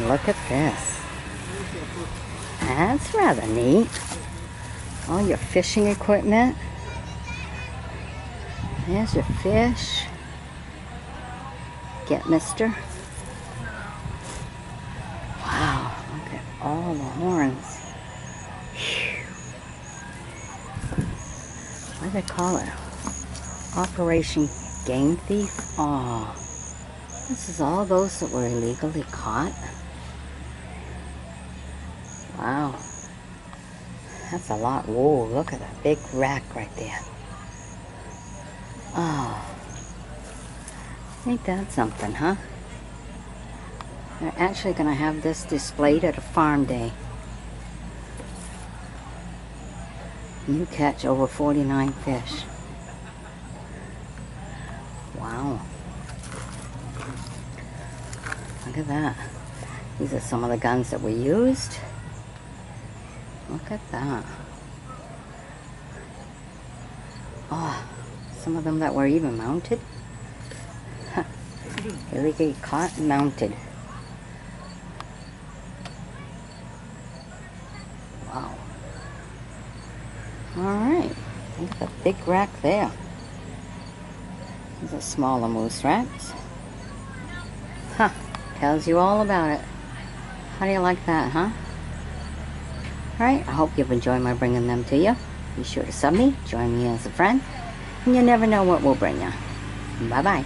look at this. That's rather neat. All your fishing equipment. There's your fish. Get mister. Wow, look at all the horns. Whew. What do they call it? Operation Game Thief? Oh, this is all those that were illegally caught. Wow. That's a lot. Whoa, look at that big rack right there. Oh. Ain't that something, huh? They're actually going to have this displayed at a farm day. You catch over 49 fish. Wow. Look at that. These are some of the guns that we used. Look at that. Oh, some of them that were even mounted. Illegally caught and mounted. Wow. Alright. Look at the big rack there. These are smaller moose racks. Huh. Tells you all about it. How do you like that, huh? Alright, I hope you've enjoyed my bringing them to you. Be sure to sub me, join me as a friend, and you never know what we'll bring you. Bye-bye.